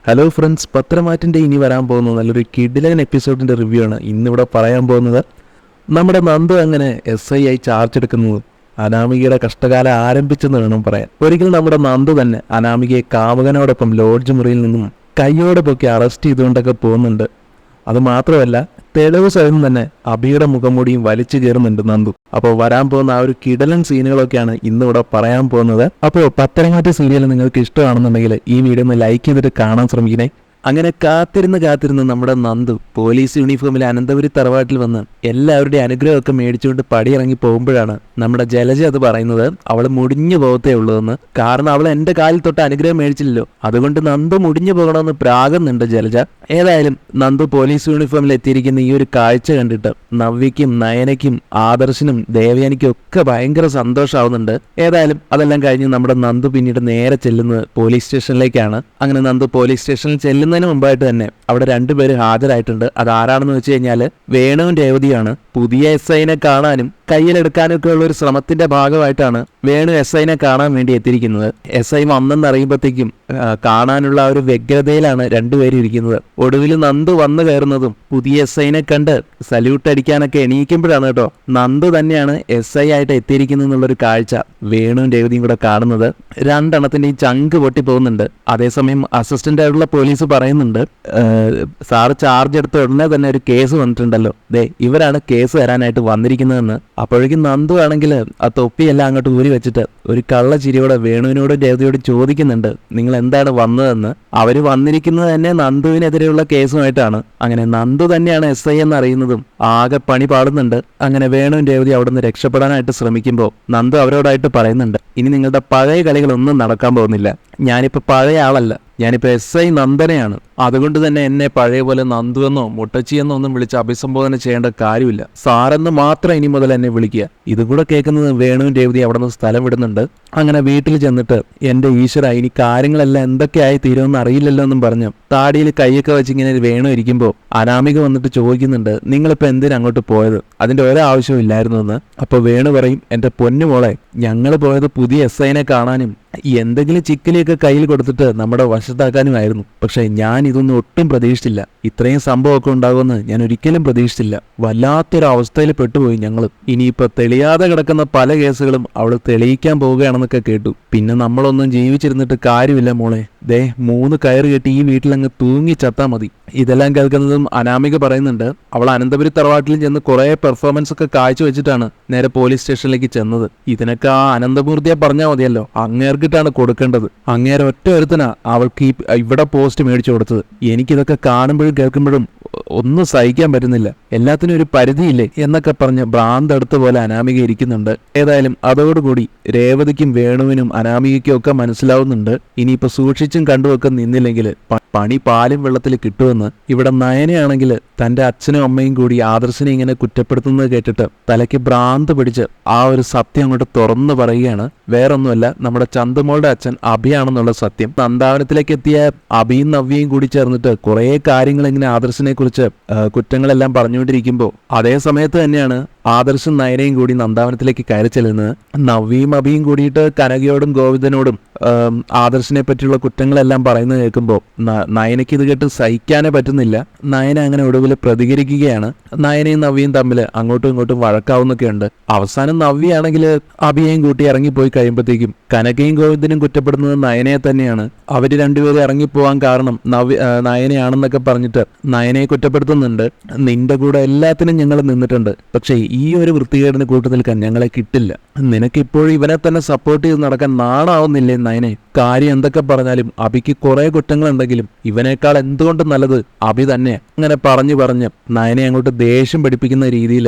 Hello friends, പത്രമാറ്റിൻ്റെ ഇനി വരാൻ പോകുന്ന നല്ലൊരു കിടിലൻ എപ്പിസോഡിൻ്റെ റിവ്യൂ ആണ് ഇന്നിവിടെ പറയാൻ പോകുന്നത്. നമ്മുടെ നന്ദു അങ്ങനെ SI ആയി ചാർജ് എടുക്കുന്നത് അനാമികയുടെ കഷ്ടകാലം ആരംഭിച്ചെന്ന് വേണം പറയാൻ. ഒരിക്കൽ നമ്മുടെ നന്ദു തന്നെ അനാമികയെ കാമുകനോടൊപ്പം ലോഡ്ജ് മുറിയിൽ നിന്നും കൈയോടെ പൊക്കി അറസ്റ്റ് ചെയ്തുകൊണ്ടൊക്കെ പോകുന്നുണ്ട്. അതുമാത്രമല്ല, തെളിവ് സഹിതം തന്നെ അബിയുടെ മുഖംമൂടിയും വലിച്ചു കയറുന്നുണ്ട് നന്ദു. അപ്പോൾ വരാൻ പോകുന്ന ആ ഒരു കിടലൻ സീനുകളൊക്കെയാണ് ഇന്നിവിടെ പറയാൻ പോകുന്നത്. അപ്പോൾ പത്തരമാറ്റ് സീരിയൽ നിങ്ങൾക്ക് ഇഷ്ടമാണെന്നുണ്ടെങ്കിൽ ഈ വീഡിയോ ഒന്ന് ലൈക്ക് ചെയ്തിട്ട് കാണാൻ ശ്രമിക്കണേ. അങ്ങനെ കാത്തിരുന്ന് നമ്മുടെ നന്ദു പോലീസ് യൂണിഫോമിൽ അനന്തപുരി തറവാട്ടിൽ വന്ന് എല്ലാവരുടെയും അനുഗ്രഹമൊക്കെ മേടിച്ചുകൊണ്ട് പടിയിറങ്ങി പോകുമ്പോഴാണ് നമ്മുടെ ജലജ അത് പറയുന്നത് അവൾ മുടിഞ്ഞു പോകത്തേ ഉള്ളൂന്ന്. കാരണം അവൾ എൻ്റെ കാലിൽ തൊട്ട് അനുഗ്രഹം മേടിച്ചില്ലല്ലോ, അതുകൊണ്ട് നന്ദു മുടിഞ്ഞു പോകണമെന്ന് പ്രാകുന്നുണ്ട് ജലജ. ഏതായാലും നന്ദു പോലീസ് യൂണിഫോമിൽ എത്തിയിരിക്കുന്ന ഈ ഒരു കാഴ്ച കണ്ടിട്ട് നവ്യയ്ക്കും നയനയ്ക്കും ആദർശിനും ദേവയാനിക്കും ഒക്കെ ഭയങ്കര സന്തോഷമാവുന്നുണ്ട്. ഏതായാലും അതെല്ലാം കഴിഞ്ഞ് നമ്മുടെ നന്ദു പിന്നീട് നേരെ ചെല്ലുന്നത് പോലീസ് സ്റ്റേഷനിലേക്കാണ്. അങ്ങനെ നന്ദു പോലീസ് സ്റ്റേഷനിൽ ചെല്ലുന്നതിന് മുമ്പായിട്ട് തന്നെ അവിടെ രണ്ടുപേര് ഹാജരായിട്ടുണ്ട്. അതാരാണെന്ന് വെച്ച് കഴിഞ്ഞാൽ വേണുവും രേവതിയാണ്. പുതിയ SIനെ കാണാനും കയ്യിലെടുക്കാനൊക്കെ ഉള്ള ഒരു ശ്രമത്തിന്റെ ഭാഗമായിട്ടാണ് വേണു SIനെ കാണാൻ വേണ്ടി എത്തിയിരിക്കുന്നത്. SI വന്നെന്നറിയുമ്പോഴത്തേക്കും കാണാനുള്ള ആ ഒരു വ്യഗ്രതയിലാണ് രണ്ടുപേരും ഇരിക്കുന്നത്. ഒടുവിൽ നന്ദു വന്നു കയറുന്നതും പുതിയ SIനെ കണ്ട് സല്യൂട്ട് അടിക്കാനൊക്കെ എണീക്കുമ്പോഴാണ് കേട്ടോ നന്ദു തന്നെയാണ് SI ആയിട്ട് എത്തിയിരിക്കുന്നത് എന്നുള്ളൊരു കാഴ്ച വേണുവും രേവതിയും കൂടെ കാണുന്നത്. രണ്ടെണ്ണത്തിന്റെയും ചങ്ക് പൊട്ടി പോകുന്നുണ്ട്. അതേസമയം അസിസ്റ്റന്റ് ആയിട്ടുള്ള പോലീസ് പറയുന്നുണ്ട്, സാറ് ചാർജ് എടുത്ത ഉടനെ തന്നെ ഒരു കേസ് വന്നിട്ടുണ്ടല്ലോ, ഇവരാണ് കേസ് തരാനായിട്ട് വന്നിരിക്കുന്നതെന്ന്. അപ്പോഴേക്കും നന്ദു ആണെങ്കിൽ ആ തൊപ്പിയെല്ലാം അങ്ങോട്ട് ഊരി വെച്ചിട്ട് ഒരു കള്ള ചിരിയോടെ വേണുവിനോടും രേവതിയോടും ചോദിക്കുന്നുണ്ട്, നിങ്ങൾ എന്താണ് വന്നതെന്ന്. അവര് വന്നിരിക്കുന്നത് തന്നെ നന്ദുവിനെതിരെയുള്ള കേസുമായിട്ടാണ്. അങ്ങനെ നന്ദു തന്നെയാണ് SI എന്ന് അറിയുന്നതും ആകെ പണി പാടുന്നുണ്ട്. അങ്ങനെ വേണുവും രേവതി അവിടെ നിന്ന് രക്ഷപ്പെടാനായിട്ട് ശ്രമിക്കുമ്പോൾ നന്ദു അവരോടായിട്ട് പറയുന്നുണ്ട്, ഇനി നിങ്ങളുടെ പഴയ കളികളൊന്നും നടക്കാൻ പോകുന്നില്ല. ഞാനിപ്പോൾ പഴയ ആളല്ല, ഞാനിപ്പോൾ SI നന്ദനയാണ്. അതുകൊണ്ട് തന്നെ എന്നെ പഴയ പോലെ നന്ദു എന്നോ മുട്ടച്ചിയെന്നോ ഒന്നും വിളിച്ച് അഭിസംബോധന ചെയ്യേണ്ട കാര്യമില്ല. സാറെന്ന് മാത്രം ഇനി മുതൽ എന്നെ വിളിക്കുക. ഇതും കൂടെ കേൾക്കുന്നത് വേണുവും രേവതി അവിടെ നിന്ന് സ്ഥലം വിടുന്നുണ്ട്. അങ്ങനെ വീട്ടിൽ ചെന്നിട്ട് എൻ്റെ ഈശ്വര, ഇനി കാര്യങ്ങളെല്ലാം എന്തൊക്കെയായി തീരുമെന്ന് അറിയില്ലല്ലോ എന്നും പറഞ്ഞ് താടിയിൽ കൈയൊക്കെ വെച്ച് ഇങ്ങനെ വേണു ഇരിക്കുമ്പോൾ അനാമിക വന്നിട്ട് ചോദിക്കുന്നുണ്ട്, നിങ്ങളിപ്പോൾ എന്തിനാ അങ്ങോട്ട് പോയത്? അതിൻ്റെ ഒരാവശ്യവും ഇല്ലായിരുന്നു എന്ന്. അപ്പോൾ വേണു പറയും, എൻ്റെ പൊന്നുമോളെ, ഞങ്ങൾ പോയത് പുതിയ SIനെ കാണാനും എന്തെങ്കിലും ചിക്കലിയൊക്കെ കയ്യിൽ കൊടുത്തിട്ട് നമ്മുടെ വശത്താക്കാനുമായിരുന്നു. പക്ഷെ ഞാൻ ഇതൊന്നും ഒട്ടും പ്രതീക്ഷിച്ചില്ല. ഇത്രയും സംഭവമൊക്കെ ഉണ്ടാകുമെന്ന് ഞാൻ ഒരിക്കലും പ്രതീക്ഷിച്ചില്ല. വല്ലാത്തൊരു അവസ്ഥയിൽ പെട്ടുപോയി ഞങ്ങൾ. ഇനിയിപ്പോൾ തെളിയാതെ കിടക്കുന്ന പല കേസുകളും അവൾ തെളിയിക്കാൻ പോവുകയാണെന്നൊക്കെ കേട്ടു. പിന്നെ നമ്മളൊന്നും ജീവിച്ചിരുന്നിട്ട് കാര്യമില്ല മോളെ. 3 കയറ് കെട്ടി ഈ വീട്ടിലങ്ങ് തൂങ്ങി ചത്താ മതി. ഇതെല്ലാം കേൾക്കുന്നതും അനാമിക പറയുന്നുണ്ട്, അവൾ അനന്തപുരി തറവാട്ടിൽ ചെന്ന് കുറെ പെർഫോമൻസ് ഒക്കെ കാഴ്ചവെച്ചിട്ടാണ് നേരെ പോലീസ് സ്റ്റേഷനിലേക്ക് ചെന്നത്. ഇതിനൊക്കെ ആ അനന്തമൂർത്തിയെ പറഞ്ഞാൽ മതിയല്ലോ, അങ്ങേർക്കിട്ടാണ് കൊടുക്കേണ്ടത്. അങ്ങേരെ ഒറ്റ ഒരുത്തനാ അവൾക്ക് ഇവിടെ പോസ്റ്റ് മേടിച്ചു കൊടുത്തത്. എനിക്കിതൊക്കെ കാണുമ്പോഴും കേൾക്കുമ്പോഴും ഒന്നും സഹിക്കാൻ പറ്റുന്നില്ല. എല്ലാത്തിനും ഒരു പരിധിയില്ലേ എന്നൊക്കെ പറഞ്ഞ് ഭ്രാന്തടുത്ത പോലെ അനാമിക ഇരിക്കുന്നുണ്ട്. ഏതായാലും അതോടുകൂടി രേവതിക്കും വേണുവിനും അനാമികയ്ക്കും ഒക്കെ മനസ്സിലാവുന്നുണ്ട്, ഇനിയിപ്പോ സൂക്ഷിച്ചും കണ്ടുമൊക്കെ നിന്നില്ലെങ്കിൽ പണി പാലും വെള്ളത്തിൽ കിട്ടുമെന്ന്. ഇവിടെ നയനയാണെങ്കിൽ തന്റെ അച്ഛനും അമ്മയും കൂടി ആദർശിനെ ഇങ്ങനെ കുറ്റപ്പെടുത്തുന്നത് കേട്ടിട്ട് തലയ്ക്ക് ഭ്രാന്ത് പിടിച്ച് ആ ഒരു സത്യം അങ്ങോട്ട് തുറന്നു പറയുകയാണ്. വേറൊന്നുമല്ല, നമ്മുടെ ചന്തുമോളുടെ അച്ഛൻ അഭിയാണെന്നുള്ള സത്യം. നന്ദാവനത്തിലേക്ക് എത്തിയ അഭിയും നവ്യയും കൂടി ചേർന്നിട്ട് കുറെ കാര്യങ്ങൾ ഇങ്ങനെ ആദർശിനെ കുറിച്ച് കുറ്റങ്ങളെല്ലാം പറഞ്ഞുകൊണ്ടിരിക്കുമ്പോൾ അതേ സമയത്ത് തന്നെയാണ് ആദർശും നയനയും കൂടി നന്ദാവനത്തിലേക്ക് കയറി ചെല്ലുന്നത്. നവ്യയും അഭിയും കൂടിയിട്ട് കനകയോടും ഗോവിന്ദനോടും ആദർശിനെ പറ്റിയുള്ള കുറ്റങ്ങളെല്ലാം പറയുന്നത് കേൾക്കുമ്പോൾ നയനയ്ക്ക് ഇത് കേട്ട് സഹിക്കാനേ പറ്റുന്നില്ല. നയന അങ്ങനെ ഒടുവിൽ പ്രതികരിക്കുകയാണ്. നയനയും നവ്യയും തമ്മിൽ അങ്ങോട്ടും ഇങ്ങോട്ടും വഴക്കാവുന്നൊക്കെ ഉണ്ട്. അവസാനം നവ്യയാണെങ്കിൽ അഭിയെയും കൂട്ടി ഇറങ്ങിപ്പോയി കഴിയുമ്പോഴത്തേക്കും കനകയും ഗോവിന്ദനും കുറ്റപ്പെടുന്നത് നയനയെ തന്നെയാണ്. അവര് രണ്ടുപേരും ഇറങ്ങിപ്പോവാൻ കാരണം നയനയാണെന്നൊക്കെ പറഞ്ഞിട്ട് നയനയെ കുറ്റപ്പെടുത്തുന്നുണ്ട്. നിന്റെ കൂടെ എല്ലാത്തിനും ഞങ്ങൾ നിന്നിട്ടുണ്ട്, പക്ഷേ ഈ ഒരു വൃത്തികേടിന് കൂട്ടു നിൽക്കാൻ ഞങ്ങളെ കിട്ടില്ല. നിനക്കിപ്പോഴും ഇവനെ തന്നെ സപ്പോർട്ട് ചെയ്ത് നടക്കാൻ നാണാവുന്നില്ലേ നയനെ? കാര്യം എന്തൊക്കെ പറഞ്ഞാലും അഭിക്ക് കുറെ കുറ്റങ്ങളുണ്ടെങ്കിലും ഇവനേക്കാൾ എന്തുകൊണ്ട് നല്ലത് അഭി തന്നെ. അങ്ങനെ പറഞ്ഞ് നയനെ അങ്ങോട്ട് ദേഷ്യം പഠിപ്പിക്കുന്ന രീതിയിൽ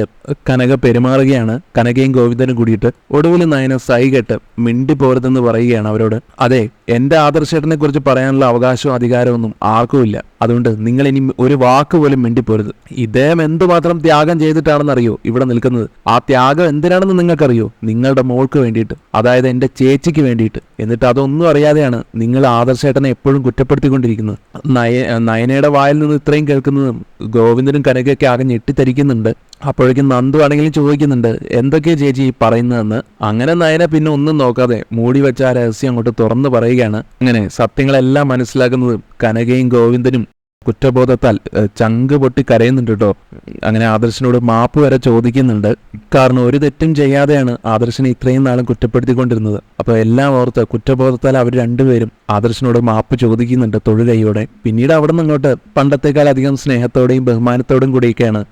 കനക പെരുമാറുകയാണ്. കനകയും ഗോവിന്ദനും കൂടിയിട്ട് ഒടുവിൽ നയന സൈകെട്ട് മിണ്ടി പോരുതെന്ന് പറയുകയാണ് അവരോട്. അതെ, എന്റെ ആദർശേട്ടനെ കുറിച്ച് പറയാനുള്ള അവകാശവും അധികാരമൊന്നും ആർക്കുമില്ല. അതുകൊണ്ട് നിങ്ങൾ ഇനി ഒരു വാക്ക് പോലും മിണ്ടിപ്പോരുത്. ഇദ്ദേഹം എന്തുമാത്രം ത്യാഗം ചെയ്തിട്ടാണെന്നറിയോ ഇവിടെ നിൽക്കുന്നത്? ആ ത്യാഗം എന്തിനാണെന്ന് നിങ്ങൾക്കറിയോ? നിങ്ങളുടെ മോൾക്ക് വേണ്ടിയിട്ട്, അതായത് എന്റെ ചേച്ചിക്ക് വേണ്ടിയിട്ട്. എന്നിട്ട് അതൊന്നും അറിയാതെയാണ് നിങ്ങൾ ആദർശേട്ടനെ എപ്പോഴും കുറ്റപ്പെടുത്തിക്കൊണ്ടിരിക്കുന്നത്. നയനയുടെ വായിൽ നിന്ന് ഇത്രയും കേൾക്കുന്നതും ഗോവിന്ദനും കനകയൊക്കെ ആകെ ഞെട്ടിത്തരിക്കുന്നുണ്ട്. അപ്പോഴേക്കും നന്ദു ആണെങ്കിലും ചോദിക്കുന്നുണ്ട് എന്തൊക്കെയാ ചേച്ചി ഈ പറയുന്നതെന്ന്. അങ്ങനെ നയന പിന്നെ ഒന്നും നോക്കാതെ മൂടി വെച്ച ആ രഹസ്യം അങ്ങോട്ട് തുറന്നു പറയുകയാണ്. അങ്ങനെ സത്യങ്ങളെല്ലാം മനസ്സിലാക്കുന്നത് കനകയും ഗോവിന്ദനും കുറ്റബോധത്താൽ ചങ്ക് പൊട്ടി കരയുന്നുണ്ട് കേട്ടോ. അങ്ങനെ ആദർശനോട് മാപ്പ് വരെ ചോദിക്കുന്നുണ്ട്. കാരണം ഒരു തെറ്റും ചെയ്യാതെയാണ് ആദർശനെ ഇത്രയും നാളും കുറ്റപ്പെടുത്തിക്കൊണ്ടിരുന്നത്. അപ്പൊ എല്ലാം ഓർത്ത് കുറ്റബോധത്താൽ അവർ രണ്ടുപേരും ആദർശനോട് മാപ്പ് ചോദിക്കുന്നുണ്ട് തൊഴുകൈയോടെ. പിന്നീട് അവിടെ നിന്ന് അങ്ങോട്ട് പണ്ടത്തെക്കാൾ അധികം സ്നേഹത്തോടെയും ബഹുമാനത്തോടും കൂടിയൊക്കെയാണ്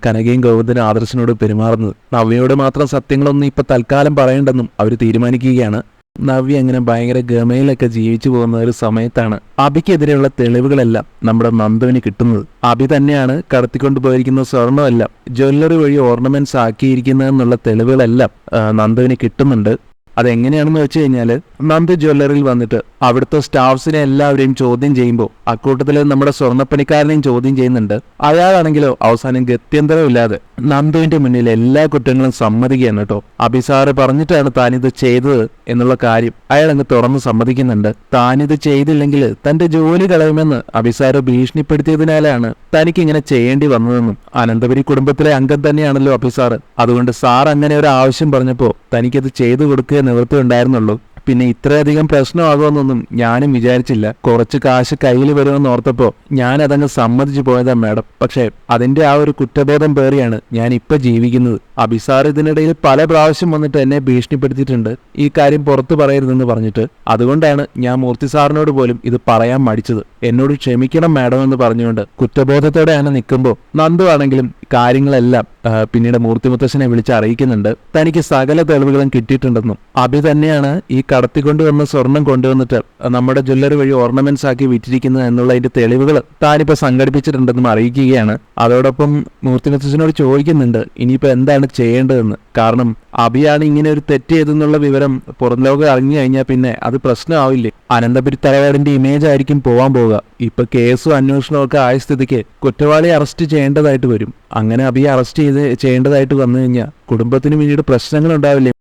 കനകയും ഗോവിന്ദനും ആദർശനോട് പെരുമാറുന്നത്. നവ്യയോട് മാത്രം സത്യങ്ങളൊന്നും ഇപ്പൊ തൽക്കാലം പറയണ്ടെന്നും അവർ തീരുമാനിക്കുകയാണ്. നവ്യ അങ്ങനെ ഭയങ്കര ഗമയിലൊക്കെ ജീവിച്ചു പോകുന്ന ഒരു സമയത്താണ് അബിക്കെതിരെയുള്ള തെളിവുകളെല്ലാം നമ്മുടെ നന്ദുവിന് കിട്ടുന്നത്. അബി തന്നെയാണ് കടത്തിക്കൊണ്ടുപോയിരിക്കുന്ന സ്വർണ്ണമെല്ലാം ജ്വല്ലറി വഴി ഓർണമെന്റ്സ് ആക്കിയിരിക്കുന്നതെന്നുള്ള തെളിവുകളെല്ലാം നന്ദുവിന് കിട്ടുന്നുണ്ട്. അതെങ്ങനെയാണെന്ന് വെച്ച് കഴിഞ്ഞാൽ നന്ദു ജ്വല്ലറിയിൽ വന്നിട്ട് അവിടുത്തെ സ്റ്റാഫ്സിനെ എല്ലാവരെയും ചോദ്യം ചെയ്യുമ്പോൾ അക്കൂട്ടത്തിൽ നമ്മുടെ സ്വർണ്ണപ്പണിക്കാരനെയും ചോദ്യം ചെയ്യുന്നുണ്ട്. അയാളാണെങ്കിലോ അവസാനം ഗത്യന്തരമില്ലാതെ നന്ദുവിന്റെ മുന്നിൽ എല്ലാ കുറ്റങ്ങളും സമ്മതിക്കുകയാണ് കേട്ടോ. അഭിസാറ് പറഞ്ഞിട്ടാണ് താനിത് ചെയ്തത് എന്നുള്ള കാര്യം അയാൾ അങ്ങ് തുറന്ന് സമ്മതിക്കുന്നുണ്ട്. താനിത് ചെയ്തില്ലെങ്കിൽ തന്റെ ജോലി കളയുമെന്ന് അഭിസാറ് ഭീഷണിപ്പെടുത്തിയതിനാലാണ് തനിക്കിങ്ങനെ ചെയ്യേണ്ടി വന്നതെന്നും അനന്തപുരി കുടുംബത്തിലെ അംഗം തന്നെയാണല്ലോ അഭിസാറ്. അതുകൊണ്ട് സാർ അങ്ങനെ ഒരു ആവശ്യം പറഞ്ഞപ്പോൾ തനിക്കത് ചെയ്തു കൊടുക്കുക നിവൃത്തി ഉണ്ടായിരുന്നുള്ളൂ. പിന്നെ ഇത്രയധികം പ്രശ്നമാകുമെന്നൊന്നും ഞാനും വിചാരിച്ചില്ല. കുറച്ച് കാശ് കയ്യിൽ വരുമെന്ന് ഓർത്തപ്പോ ഞാൻ അതങ്ങ് സമ്മതിച്ചു പോയതാ മാഡം. പക്ഷേ അതിന്റെ ആ ഒരു കുറ്റബോധം പേറിയാണ് ഞാൻ ഇപ്പൊ ജീവിക്കുന്നത്. അഭിസാർ ഇതിനിടയിൽ പല പ്രാവശ്യം വന്നിട്ട് എന്നെ ഭീഷണിപ്പെടുത്തിയിട്ടുണ്ട് ഈ കാര്യം പുറത്തു പറയരുതെന്ന് പറഞ്ഞിട്ട്. അതുകൊണ്ടാണ് ഞാൻ മൂർത്തി സാറിനോട് പോലും ഇത് പറയാൻ മടിച്ചത്. എന്നോട് ക്ഷമിക്കണം മാഡം എന്ന് പറഞ്ഞുകൊണ്ട് കുറ്റബോധത്തോടെയാണ് നിൽക്കുമ്പോൾ നന്ദു ആണെങ്കിലും കാര്യങ്ങളെല്ലാം പിന്നീട് മൂർത്തി മുത്തശ്ശനെ വിളിച്ച് അറിയിക്കുന്നുണ്ട്. തനിക്ക് സകല തെളിവുകളും കിട്ടിയിട്ടുണ്ടെന്നും അഭി തന്നെയാണ് ഈ കടത്തിക്കൊണ്ടുവന്ന സ്വർണം കൊണ്ടുവന്നിട്ട് നമ്മുടെ ജ്വല്ലറി വഴി ഓർണമെന്റ്സ് ആക്കി വിറ്റിരിക്കുന്നത് എന്നുള്ളതിന്റെ തെളിവുകൾ താനിപ്പോ സംഘടിപ്പിച്ചിട്ടുണ്ടെന്നും അറിയിക്കുകയാണ്. അതോടൊപ്പം മൂർത്തി മുത്തശ്ശനോട് ചോദിക്കുന്നുണ്ട് ഇനിയിപ്പോ എന്താണ് ചെയ്യേണ്ടതെന്ന്. കാരണം അഭിയാണ് ഇങ്ങനെ ഒരു തെറ്റ് ചെയ്തെന്നുള്ള വിവരം പുറം ലോകം അറിഞ്ഞു കഴിഞ്ഞാൽ പിന്നെ അത് പ്രശ്നമാവില്ലേ. അനന്തപുരി തലവേടിന്റെ ഇമേജ് ആയിരിക്കും പോവാൻ പോവുക. ഇപ്പൊ കേസും അന്വേഷണവും ഒക്കെ ആയ സ്ഥിതിക്ക് കുറ്റവാളിയെ അറസ്റ്റ് ചെയ്യേണ്ടതായിട്ട് വരും. അങ്ങനെ അഭിയെ അറസ്റ്റ് ചെയ്യേണ്ടതായിട്ട് വന്നു കഴിഞ്ഞാൽ കുടുംബത്തിന് പിന്നീട് പ്രശ്നങ്ങൾ ഉണ്ടാവില്ലേ.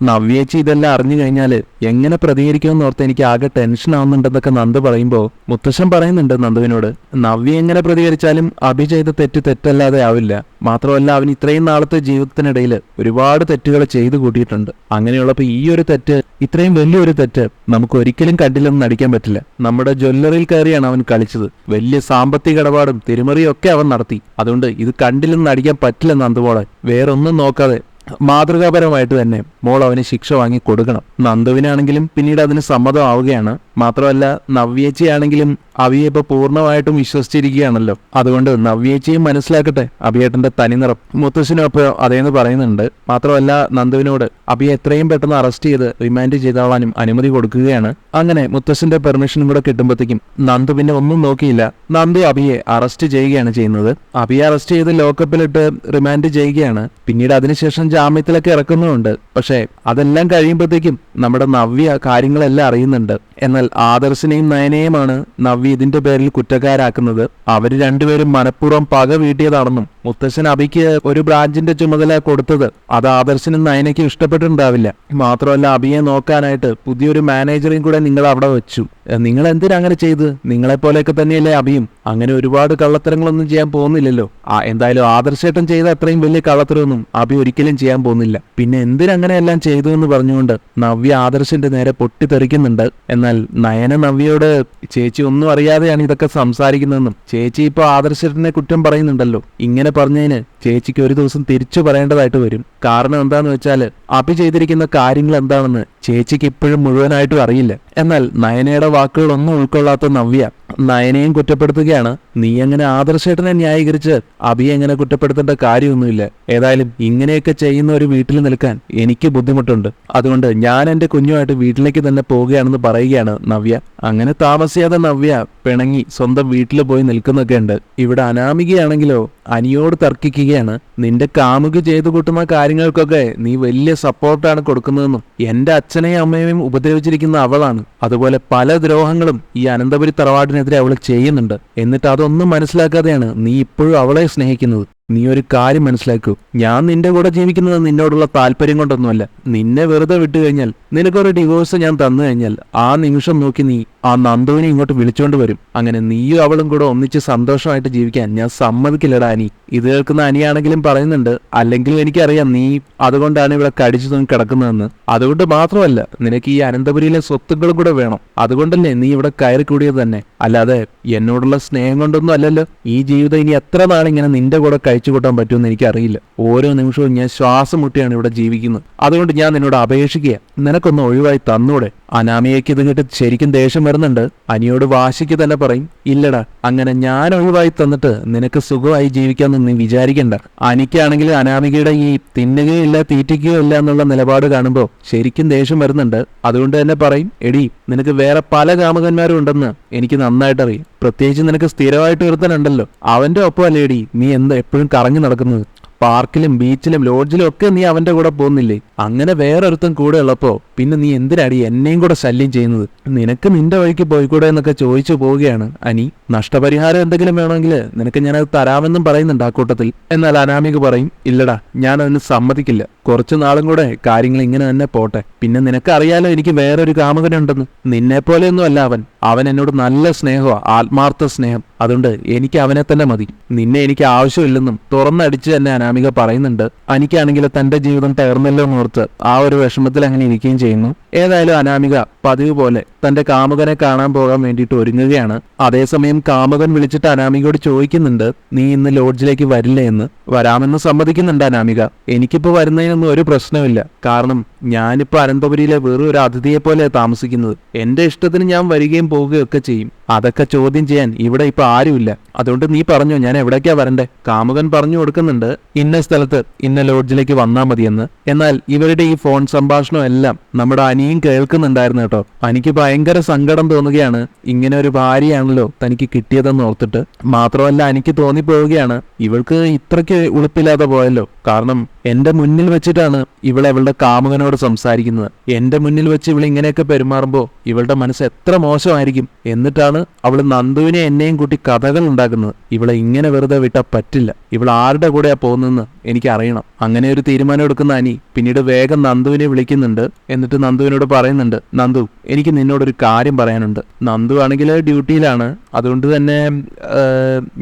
നവ്യേച്ചി ഇതെല്ലാം അറിഞ്ഞു കഴിഞ്ഞാൽ എങ്ങനെ പ്രതികരിക്കുമെന്ന് ഓർത്ത് എനിക്ക് ആകെ ടെൻഷൻ ആവുന്നുണ്ടെന്നൊക്കെ നന്ദു പറയുമ്പോൾ മുത്തശ്ശൻ പറയുന്നുണ്ട് നന്ദുവിനോട് നവ്യ എങ്ങനെ പ്രതികരിച്ചാലും അഭി ചെയ്ത തെറ്റല്ലാതെ ആവില്ല. മാത്രമല്ല അവൻ ഇത്രയും നാളത്തെ ജീവിതത്തിനിടയിൽ ഒരുപാട് തെറ്റുകൾ ചെയ്തു കൂട്ടിയിട്ടുണ്ട്. അങ്ങനെയുള്ളപ്പോൾ ഈ ഒരു തെറ്റ്, ഇത്രയും വലിയൊരു തെറ്റ് നമുക്ക് ഒരിക്കലും കണ്ടില്ലെന്ന് നടിക്കാൻ പറ്റില്ല. നമ്മുടെ ജ്വല്ലറിയിൽ കയറിയാണ് അവൻ കളിച്ചത്. വലിയ സാമ്പത്തിക ഇടപാടും തിരിമറിയും ഒക്കെ അവൻ നടത്തി. അതുകൊണ്ട് ഇത് കണ്ടില്ലെന്ന് നടിക്കാൻ പറ്റില്ല നന്ദുമോളെ. വേറൊന്നും നോക്കാതെ മാതൃകാപരമായിട്ട് തന്നെ മോൾ അവന് ശിക്ഷ വാങ്ങി കൊടുക്കണം. നന്ദുവിനാണെങ്കിലും പിന്നീട് അതിന് സമ്മതമാവുകയാണ്. മാത്രമല്ല നവ്യേച്ചിയാണെങ്കിലും അവിയെ ഇപ്പൊ പൂർണ്ണമായിട്ടും വിശ്വസിച്ചിരിക്കുകയാണല്ലോ. അതുകൊണ്ട് നവ്യേച്ചിയും മനസ്സിലാക്കട്ടെ അഭിയേട്ടന്റെ തനിനിറം. മുത്തശ്ശനും അപ്പോൾ അതേന്ന് പറയുന്നുണ്ട്. മാത്രമല്ല നന്ദുവിനോട് അഭിയെ എത്രയും പെട്ടെന്ന് അറസ്റ്റ് ചെയ്ത് റിമാൻഡ് ചെയ്തോളാനും അനുമതി കൊടുക്കുകയാണ്. അങ്ങനെ മുത്തശ്ശന്റെ പെർമിഷനും കൂടെ കിട്ടുമ്പോഴത്തേക്കും നന്ദു പിന്നെ ഒന്നും നോക്കിയില്ല. നന്ദു അഭിയെ അറസ്റ്റ് ചെയ്യുകയാണ് ചെയ്യുന്നത്. അഭിയെ അറസ്റ്റ് ചെയ്ത് ലോക്കപ്പിലിട്ട് റിമാൻഡ് ചെയ്യുകയാണ്. പിന്നീട് അതിനുശേഷം ജാമ്യത്തിലൊക്കെ ഇറക്കുന്നുമുണ്ട്. പക്ഷേ അതെല്ലാം കഴിയുമ്പോഴത്തേക്കും നമ്മുടെ നവ്യ കാര്യങ്ങളെല്ലാം അറിയുന്നുണ്ട്. എന്നാൽ ആദർശിനെയും നയനെയുമാണ് നവ്യ ഇതിന്റെ പേരിൽ കുറ്റക്കാരാക്കുന്നത്. അവര് രണ്ടുപേരും മനഃപൂർവ്വം പക വീട്ടിയതാണെന്നും മുത്തശ്ശൻ അഭിക്ക് ഒരു ബ്രാഞ്ചിന്റെ ചുമതല കൊടുത്തത് അത് ആദർശനും നയനയ്ക്കും ഇഷ്ടപ്പെട്ടിട്ടുണ്ടാവില്ല. മാത്രമല്ല അഭിയെ നോക്കാനായിട്ട് പുതിയൊരു മാനേജറെയും കൂടെ നിങ്ങൾ അവിടെ വെച്ചു. നിങ്ങൾ എന്തിനാ അങ്ങനെ ചെയ്ത്? നിങ്ങളെപ്പോലെയൊക്കെ തന്നെയല്ലേ അഭിയും? അങ്ങനെ ഒരുപാട് കള്ളത്തരങ്ങളൊന്നും ചെയ്യാൻ പോകുന്നില്ലല്ലോ. എന്തായാലും ആദർശേട്ടൻ ചെയ്ത അത്രയും വലിയ കള്ളത്തരമൊന്നും അഭി ഒരിക്കലും ചെയ്യാൻ പോകുന്നില്ല. പിന്നെ എന്തിനങ്ങനെയെല്ലാം ചെയ്തു എന്ന് പറഞ്ഞുകൊണ്ട് നവ്യ ആദർശന്റെ നേരെ പൊട്ടിത്തെറിക്കുന്നുണ്ട്. എന്നാൽ നയന നവ്യയോട് ചേച്ചി ഒന്നും അറിയാതെയാണ് ഇതൊക്കെ സംസാരിക്കുന്നതെന്നും ചേച്ചി ഇപ്പൊ ആദർശേട്ടനെ കുറ്റം പറയുന്നുണ്ടല്ലോ, ഇങ്ങനെ പറഞ്ഞതിന് ചേച്ചിക്ക് ഒരു ദിവസം തിരിച്ചു പറയേണ്ടതായിട്ട് വരും. കാരണം എന്താന്ന് വെച്ചാൽ അഭി ചെയ്തിരിക്കുന്ന കാര്യങ്ങൾ എന്താണെന്ന് ചേച്ചിക്ക് ഇപ്പോഴും മുഴുവനായിട്ടും അറിയില്ല. എന്നാൽ നയനയുടെ വാക്കുകളൊന്നും ഉൾക്കൊള്ളാത്ത നവ്യ നയനയും കുറ്റപ്പെടുത്തുകയാണ്. നീ എങ്ങനെ ആദർശേട്ടനെ ന്യായീകരിച്ച് അഭിയെ എങ്ങനെ കുറ്റപ്പെടുത്തേണ്ട കാര്യമൊന്നുമില്ല. ഏതായാലും ഇങ്ങനെയൊക്കെ ചെയ്യുന്ന ഒരു വീട്ടിൽ നിൽക്കാൻ എനിക്ക് ബുദ്ധിമുട്ടുണ്ട്. അതുകൊണ്ട് ഞാൻ എന്റെ കുഞ്ഞുമായിട്ട് വീട്ടിലേക്ക് തന്നെ പോവുകയാണെന്ന് പറയുകയാണ് നവ്യ. അങ്ങനെ താമസിയാതെ നവ്യ പിണങ്ങി സ്വന്തം വീട്ടിൽ പോയി നിൽക്കുന്നൊക്കെ ഉണ്ട്. ഇവിടെ അനാമികയാണെങ്കിലോ അനിയോട് തർക്കിക്കുകയാണ്. നിന്റെ കാമുക ചെയ്തു കൂട്ടുന്ന കാര്യങ്ങൾക്കൊക്കെ നീ വലിയ സപ്പോർട്ടാണ് കൊടുക്കുന്നതെന്നും എന്റെ അച്ഛനെയും അമ്മയെയും ഉപദ്രവിച്ചിരിക്കുന്ന അവളാണ്. അതുപോലെ പല ദ്രോഹങ്ങളും ഈ അനന്തപുരി തറവാടിനെതിരെ അവൾ ചെയ്യുന്നുണ്ട്. എന്നിട്ട് അതൊന്നും മനസ്സിലാക്കാതെയാണ് നീ ഇപ്പോഴും അവളെ സ്നേഹിക്കുന്നത്. നീ ഒരു കാര്യം മനസ്സിലാക്കൂ, ഞാൻ നിന്റെ കൂടെ ജീവിക്കുന്നത് നിന്നോടുള്ള താല്പര്യം കൊണ്ടൊന്നുമല്ല. നിന്നെ വെറുതെ വിട്ടു കഴിഞ്ഞാൽ, നിനക്കൊരു ഡിവോഴ്സ് ഞാൻ തന്നു കഴിഞ്ഞാൽ ആ നിമിഷം നോക്കി നീ ആ നന്ദുവിനെ ഇങ്ങോട്ട് വിളിച്ചോണ്ട് വരും. അങ്ങനെ നീയും അവളും കൂടെ ഒന്നിച്ച് സന്തോഷമായിട്ട് ജീവിക്കാൻ ഞാൻ സമ്മതിക്കില്ലടാ അനി. ഇത് കേൾക്കുന്ന അനിയാണെങ്കിലും പറയുന്നുണ്ട്, അല്ലെങ്കിലും എനിക്കറിയാം നീ അതുകൊണ്ടാണ് ഇവിടെ കടിച്ചു തൂങ്ങി കിടക്കുന്നതെന്ന്. അതുകൊണ്ട് മാത്രമല്ല, നിനക്ക് ഈ അനന്തപുരിയിലെ സ്വത്തുക്കളും കൂടെ വേണം. അതുകൊണ്ടല്ലേ നീ ഇവിടെ കയറി കൂടിയത് തന്നെ, അല്ലാതെ എന്നോടുള്ള സ്നേഹം കൊണ്ടൊന്നും അല്ലല്ലോ. ഈ ജീവിതം ഇനി എത്ര നാളിങ്ങനെ നിന്റെ കൂടെ കഴിച്ചു കൂട്ടാൻ പറ്റുമെന്ന് എനിക്കറിയില്ല. ഓരോ നിമിഷവും ഞാൻ ശ്വാസം മുട്ടിയാണ് ഇവിടെ ജീവിക്കുന്നത്. അതുകൊണ്ട് ഞാൻ നിന്നോട് അപേക്ഷിക്കുക, നിനക്കൊന്ന് ഒഴിവായി തന്നൂടെ. അനാമികയ്ക്ക് ഇത് കേട്ട് ശരിക്കും ദേഷ്യം വരുന്നുണ്ട്. അനിയോട് വാശിക്ക് തന്നെ പറയും, ഇല്ലടാ, അങ്ങനെ ഞാൻ ഒഴിവായി തന്നിട്ട് നിനക്ക് സുഖമായി ജീവിക്കാമെന്ന് നീ വിചാരിക്കണ്ട. അനിക്കാണെങ്കിൽ അനാമികയുടെ ഈ തിന്നുകയില്ല തീറ്റിക്കുകയോ ഇല്ല എന്നുള്ള നിലപാട് കാണുമ്പോൾ ശരിക്കും ദേഷ്യം വരുന്നുണ്ട്. അതുകൊണ്ട് തന്നെ പറയും, എടി, നിനക്ക് വേറെ പല കാമുകന്മാരും ഉണ്ടെന്ന് എനിക്ക് നന്നായിട്ടറിയാം. പ്രത്യേകിച്ച് നിനക്ക് സ്ഥിരമായിട്ട് ഒരുത്തനുണ്ടല്ലോ, അവന്റെ ഒപ്പം അല്ലേ എടി നീ എന്താ എപ്പോഴും കറങ്ങി നടക്കുന്നത്? പാർക്കിലും ബീച്ചിലും ലോഡ്ജിലും ഒക്കെ നീ അവന്റെ കൂടെ പോകുന്നില്ലേ? അങ്ങനെ വേറൊരുത്തൻ കൂടെ ഉള്ളപ്പോ പിന്നെ നീ എന്തിനാടി എന്നെയും കൂടെ ശല്യം ചെയ്യുന്നത്? നിനക്ക് നിന്റെ വഴിക്ക് പോയിക്കൂടെ എന്നൊക്കെ ചോദിച്ചു പോവുകയാണ് അനി. നഷ്ടപരിഹാരം എന്തെങ്കിലും വേണമെങ്കിൽ നിനക്ക് ഞാനത് തരാമെന്നും പറയുന്നുണ്ട് ആ കൂട്ടത്തിൽ. എന്നാൽ അനാമിക പറയും, ഇല്ലടാ, ഞാൻ അതിന് സമ്മതിക്കില്ല. കുറച്ചു നാളും കൂടെ കാര്യങ്ങൾ ഇങ്ങനെ തന്നെ പോട്ടെ. പിന്നെ നിനക്കറിയാലോ എനിക്ക് വേറൊരു കാമുകനുണ്ടെന്ന്. നിന്നെ പോലെയൊന്നും അല്ല അവൻ. അവൻ എന്നോട് നല്ല സ്നേഹമാ, ആത്മാർത്ഥ സ്നേഹം. അതുകൊണ്ട് എനിക്ക് അവനെ തന്നെ മതി. നിന്നെ എനിക്ക് ആവശ്യമില്ലെന്നും തുറന്നടിച്ച് തന്നെ അനാമിക പറയുന്നുണ്ട്. അനിക്കാണെങ്കിൽ തന്റെ ജീവിതം തകർന്നല്ലോ എന്നോർത്ത് ആ ഒരു വിഷമത്തിൽ അങ്ങനെ ഇരിക്കുകയും ചെയ്യുന്നു. ഏതായാലും അനാമിക പതിവ് പോലെ തന്റെ കാമുകനെ കാണാൻ പോകാൻ വേണ്ടിയിട്ട് ഒരുങ്ങുകയാണ്. അതേസമയം കാമുകൻ വിളിച്ചിട്ട് അനാമികയോട് ചോദിക്കുന്നുണ്ട്, നീ ഇന്ന് ലോഡ്ജിലേക്ക് വരില്ലേ എന്ന്. വരാമെന്ന് സമ്മതിക്കുന്നുണ്ട് അനാമിക. എനിക്കിപ്പോ വരുന്നതിനൊന്നും ഒരു പ്രശ്നമില്ല. കാരണം ഞാനിപ്പോ അനന്തപുരിയിലെ വെറും ഒരു അതിഥിയെ പോലെ താമസിക്കുന്നത്. എന്റെ ഇഷ്ടത്തിന് ഞാൻ വരികയും പോവുകയൊക്കെ ചെയ്യും. അതൊക്കെ ചോദ്യം ചെയ്യാൻ ഇവിടെ ഇപ്പൊ ആരുമില്ല. അതുകൊണ്ട് നീ പറഞ്ഞോ, ഞാൻ എവിടേക്കാ വരണ്ടേ? കാമുകൻ പറഞ്ഞു കൊടുക്കുന്നുണ്ട്, ഇന്ന സ്ഥലത്ത് ഇന്ന ലോഡ്ജിലേക്ക് വന്നാ മതിയെന്ന്. എന്നാൽ ഇവരുടെ ഈ ഫോൺ സംഭാഷണം എല്ലാം നമ്മുടെ അനിയും കേൾക്കുന്നുണ്ടായിരുന്നു കേട്ടോ. എനിക്ക് ഭയങ്കര സങ്കടം തോന്നുകയാണ്, ഇങ്ങനെ ഒരു ഭാര്യയാണല്ലോ തനിക്ക് കിട്ടിയതെന്ന് ഓർത്തിട്ട്. മാത്രമല്ല എനിക്ക് തോന്നിപ്പോവുകയാണ്, ഇവൾക്ക് ഇത്രയ്ക്ക് ഉളുപ്പില്ലാതെ പോയല്ലോ. കാരണം എന്റെ മുന്നിൽ വെച്ചിട്ടാണ് ഇവളുടെ കാമുകനോട് സംസാരിക്കുന്നത്. എന്റെ മുന്നിൽ വെച്ച് ഇവൾ ഇങ്ങനെയൊക്കെ പെരുമാറുമ്പോൾ ഇവളുടെ മനസ്സ് എത്ര മോശമായിരിക്കും. എന്നിട്ടാണ് അവള് നന്ദുവിനെ എന്നെയും കൂട്ടി കഥകൾ ഉണ്ടാക്കുന്നത്. ഇവളെ ഇങ്ങനെ വെറുതെ വിട്ടാൽ പറ്റില്ല. ഇവൾ ആരുടെ കൂടെയാ പോകുന്നതെന്ന് എനിക്ക് അറിയണം. അങ്ങനെ ഒരു തീരുമാനം എടുക്കുന്ന അനി പിന്നീട് വേഗം നന്ദുവിനെ വിളിക്കുന്നുണ്ട്. എന്നിട്ട് നന്ദുവിനോട് പറയുന്നുണ്ട്, നന്ദു, എനിക്ക് നിന്നോടൊരു കാര്യം പറയാനുണ്ട്. നന്ദു ആണെങ്കിൽ ഡ്യൂട്ടിയിലാണ്. അതുകൊണ്ട് തന്നെ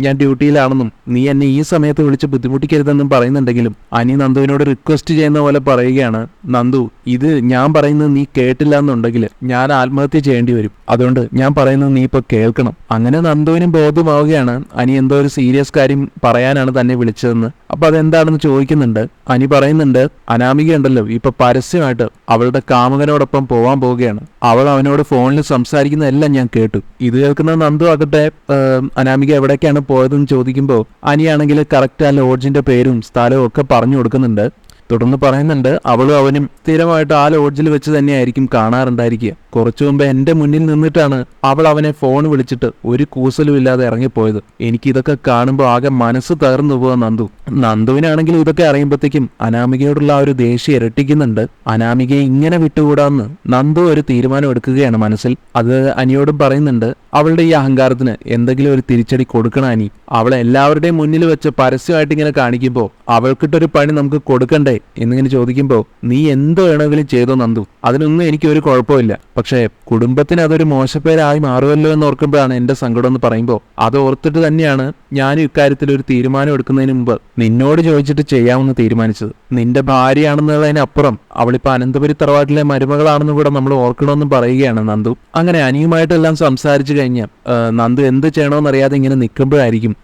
ഞാൻ ഡ്യൂട്ടിയിലാണെന്നും നീ എന്നെ ഈ സമയത്ത് വിളിച്ച് ബുദ്ധിമുട്ടിക്കരുതെന്നും പറയുന്നുണ്ടെങ്കിലും അനി നന്ദുവിനോട് റിക്വസ്റ്റ് ചെയ്യുന്ന പോലെ പറയുകയാണ്, നന്ദു, ഇത് ഞാൻ പറയുന്നത് നീ കേട്ടില്ല എന്നുണ്ടെങ്കിൽ ഞാൻ ആത്മഹത്യ ചെയ്യേണ്ടി വരും. അതുകൊണ്ട് ഞാൻ പറയുന്നത് നീ ഇപ്പൊ കേൾക്കണം. അങ്ങനെ നന്ദുവിനും ബോധമാവുകയാണ് അനി എന്തോ ഒരു സീരിയസ് കാര്യം പറയാനാണ് തന്നെ വിളിച്ചതെന്ന്. അപ്പൊ അതെന്താണെന്ന് ചോദിക്കുന്നുണ്ട്. അനി പറയുന്നുണ്ട്, അനാമിക ഉണ്ടല്ലോ ഇപ്പൊ പരസ്യമായിട്ട് അവളുടെ കാമുകനോടൊപ്പം പോവാൻ പോവുകയാണ്. അവൾ അവനോട് ഫോണിൽ സംസാരിക്കുന്നതെല്ലാം ഞാൻ കേട്ടു. ഇത് കേൾക്കുന്ന നന്ദു ആകട്ടെ അനാമിക എവിടേക്കാണ് പോയതെന്ന് ചോദിക്കുമ്പോൾ അനിയാണെങ്കിൽ കറക്റ്റ് ആ ലോഡ്ജിന്റെ പേരും സ്ഥലവും ഒക്കെ പറഞ്ഞു കൊടുക്കുന്നുണ്ട്. തുടർന്ന് പറയുന്നുണ്ട്, അവളും അവനും സ്ഥിരമായിട്ട് ആ ലോഡ്ജിൽ വെച്ച് തന്നെയായിരിക്കും കാണാറുണ്ടായിരിക്കുക. കുറച്ചു മുമ്പ് എന്റെ മുന്നിൽ നിന്നിട്ടാണ് അവൾ അവനെ ഫോൺ വിളിച്ചിട്ട് ഒരു കൂസലും ഇല്ലാതെ ഇറങ്ങിപ്പോയത്. എനിക്കിതൊക്കെ കാണുമ്പോൾ ആകെ മനസ്സ് തകർന്നു പോവാ നന്ദുവിനാണെങ്കിൽ ഇതൊക്കെ അറിയുമ്പോഴത്തേക്കും അനാമികയോടുള്ള ആ ഒരു ദേഷ്യം ഇരട്ടിക്കുന്നുണ്ട്. അനാമികയെ ഇങ്ങനെ വിട്ടുകൂടാന്ന് നന്ദു ഒരു തീരുമാനം എടുക്കുകയാണ് മനസ്സിൽ. അത് അനിയോടും പറയുന്നുണ്ട്, അവളുടെ ഈ അഹങ്കാരത്തിന് എന്തെങ്കിലും ഒരു തിരിച്ചടി കൊടുക്കണം അനി. അവളെ എല്ലാവരുടെയും മുന്നിൽ വെച്ച് പരസ്യമായിട്ട് ഇങ്ങനെ കാണിക്കുമ്പോൾ അവൾക്കിട്ടൊരു പണി നമുക്ക് കൊടുക്കണ്ടേ എന്നിങ്ങനെ ചോദിക്കുമ്പോൾ, നീ എന്ത് വേണമെങ്കിലും ചെയ്തോ നന്ദു, അതിനൊന്നും എനിക്കൊരു കുഴപ്പമില്ല. പക്ഷേ കുടുംബത്തിന് അതൊരു മോശപ്പേരായി മാറുമല്ലോ എന്ന് ഓർക്കുമ്പോഴാണ് എന്റെ സങ്കടം എന്ന് പറയുമ്പോൾ അത് ഓർത്തിട്ട് തന്നെയാണ് ഞാനും ഇക്കാര്യത്തിൽ ഒരു തീരുമാനം എടുക്കുന്നതിന് മുമ്പ് നിന്നോട് ചോദിച്ചിട്ട് ചെയ്യാമെന്ന് തീരുമാനിച്ചത്. നിന്റെ ഭാര്യയാണെന്നുള്ളതിനപ്പുറം അവളിപ്പോ അനന്തപുരി തറവാട്ടിലെ മരുമകളാണെന്നും കൂടെ നമ്മൾ ഓർക്കണമെന്നും പറയുകയാണ് നന്ദു. അങ്ങനെ അനിയുമായിട്ടെല്ലാം സംസാരിച്ചു കഴിഞ്ഞാൽ നന്ദു എന്ത് ചെയ്യണമെന്നറിയാതെ ഇങ്ങനെ നിൽക്കുമ്പോഴായിരിക്കും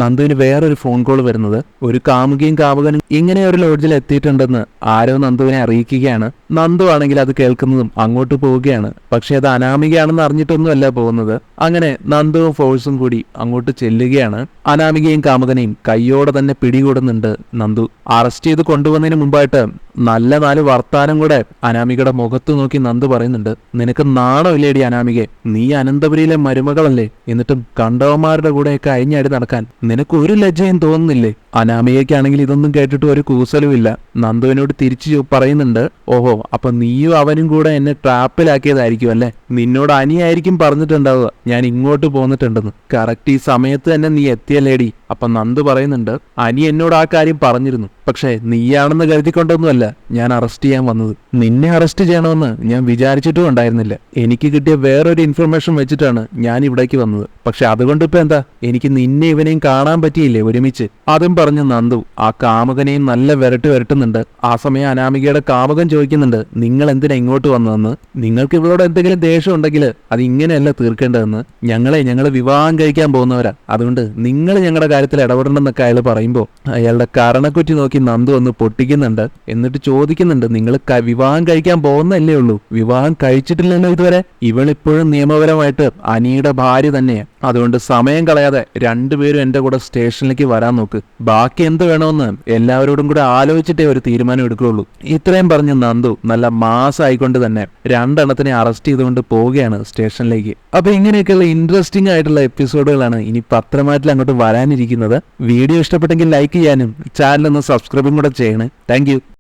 നന്ദുവിന് വേറൊരു ഫോൺ കോൾ വരുന്നത്. ഒരു കാമുകിയും കാമുകനും ഇങ്ങനെ ഒരു ലോഡ്ജിൽ എത്തിയിട്ടുണ്ടെന്ന് ആരോ നന്ദുവിനെ അറിയിക്കുകയാണ്. നന്ദു ആണെങ്കിൽ അത് കേൾക്കുന്നതും അങ്ങോട്ട് പോവുകയാണ്. പക്ഷെ അത് അനാമികയാണെന്ന് അറിഞ്ഞിട്ടൊന്നുമല്ല പോകുന്നത്. അങ്ങനെ നന്ദുവും ഫോഴ്സും കൂടി അങ്ങോട്ട് ചെല്ലുകയാണ്. അനാമികയും കാമുകനെയും കയ്യോടെ തന്നെ പിടികൂടുന്നുണ്ട് നന്ദു. അറസ്റ്റ് ചെയ്ത് കൊണ്ടുവന്നതിന് മുമ്പായിട്ട് നല്ല 4 വർത്താനം കൂടെ അനാമികയുടെ മുഖത്ത് നോക്കി നന്ദു പറയുന്നുണ്ട്, നിനക്ക് നാണമില്ലേടി അനാമികെ? നീ അനന്തപുരിയിലെ മരുമകളല്ലേ? എന്നിട്ടും കണ്ടവന്മാരുടെ കൂടെയൊക്കെ അഴിഞ്ഞാടി നടക്കാൻ നിനക്ക് ഒരു ലജ്ജയും തോന്നുന്നില്ലേ? അനാമികയ്ക്കാണെങ്കിൽ ഇതൊന്നും കേട്ടിട്ട് ഒരു കൂസലുമില്ല. നന്ദുവിനോട് തിരിച്ചു പറയുന്നുണ്ട്, ഓഹോ, അപ്പൊ നീയും അവനും കൂടെ എന്നെ ട്രാപ്പിലാക്കിയതായിരിക്കും അല്ലേ? നിന്നോട് അനിയായിരിക്കും പറഞ്ഞിട്ടുണ്ടാവുക ഞാൻ ഇങ്ങോട്ട് പോന്നിട്ടുണ്ടെന്ന്. കറക്റ്റ് ഈ സമയത്ത് തന്നെ നീ എത്തിയല്ലേടി? അപ്പൊ നന്ദു പറയുന്നുണ്ട്, അനി എന്നോട് ആ കാര്യം പറഞ്ഞിരുന്നു. പക്ഷേ നീയാണെന്ന് കരുതിക്കൊണ്ടൊന്നുമല്ല ഞാൻ അറസ്റ്റ് അറസ്റ്റ് ചെയ്യാൻ വന്നത്. നിന്നെ അറസ്റ്റ് ചെയ്യണമെന്ന് ഞാൻ വിചാരിച്ചിട്ടും ഉണ്ടായിരുന്നില്ല. എനിക്ക് കിട്ടിയ വേറൊരു ഇൻഫർമേഷൻ വെച്ചിട്ടാണ് ഞാൻ ഇവിടേക്ക് വന്നത്. പക്ഷെ അതുകൊണ്ട് ഇപ്പൊ എന്താ, എനിക്ക് നിന്നെ ഇവനെയും കാണാൻ പറ്റിയില്ലേ ഒരുമിച്ച്? അതും പറഞ്ഞ് നന്ദു ആ കാമുകനെയും നല്ല വിരട്ടുന്നുണ്ട്. ആ സമയം അനാമികയുടെ കാമുകൻ ചോദിക്കുന്നുണ്ട്, നിങ്ങൾ എന്തിനാ ഇങ്ങോട്ട് വന്നതെന്ന്? നിങ്ങൾക്ക് ഇവളോട് എന്തെങ്കിലും ദേഷ്യം ഉണ്ടെങ്കിൽ അത് ഇങ്ങനെയല്ല തീർക്കേണ്ടതെന്ന്. ഞങ്ങൾ വിവാഹം കഴിക്കാൻ പോകുന്നവരാ, അതുകൊണ്ട് നിങ്ങൾ ഞങ്ങളുടെ കാര്യത്തിൽ ഇടപെടണമെന്നൊക്കെ അയാൾ പറയുമ്പോൾ അയാളുടെ കരണക്കുറ്റി നോക്കി നന്ദു ഒന്ന് പൊട്ടിക്കുന്നുണ്ട്. എന്നിട്ട് ചോദിക്കുന്നുണ്ട്, നിങ്ങൾ വിവാഹം കഴിക്കാൻ പോകുന്നല്ലേ ഉള്ളൂ, വിവാഹം കഴിച്ചിട്ടില്ലല്ലോ ഇതുവരെ? ഇവളിപ്പോഴും നിയമപരമായിട്ട് അനിയുടെ ഭാര്യ തന്നെയാണ്. അതുകൊണ്ട് സമയം കളയാതെ രണ്ടുപേരും എന്റെ കൂടെ സ്റ്റേഷനിലേക്ക് വരാൻ നോക്ക്. ബാക്കി എന്ത് വേണമെന്ന് എല്ലാവരോടും കൂടെ ആലോചിച്ചിട്ടേ ഒരു തീരുമാനം എടുക്കുകയുള്ളൂ. ഇത്രയും പറഞ്ഞ് നന്ദു നല്ല മാസമായിക്കൊണ്ട് തന്നെ രണ്ടെണ്ണത്തിനെ അറസ്റ്റ് ചെയ്തുകൊണ്ട് പോവുകയാണ് സ്റ്റേഷനിലേക്ക്. അപ്പൊ ഇങ്ങനെയൊക്കെയുള്ള ഇൻട്രസ്റ്റിംഗ് ആയിട്ടുള്ള എപ്പിസോഡുകളാണ് ഇനി പത്രമാറ്റിൽ അങ്ങോട്ട് വരാനിരിക്കുന്നത്. വീഡിയോ ഇഷ്ടപ്പെട്ടെങ്കിൽ ലൈക്ക് ചെയ്യാനും ചാനൽ ഒന്ന് സബ്സ്ക്രൈബും കൂടെ ചെയ്യണേ. താങ്ക്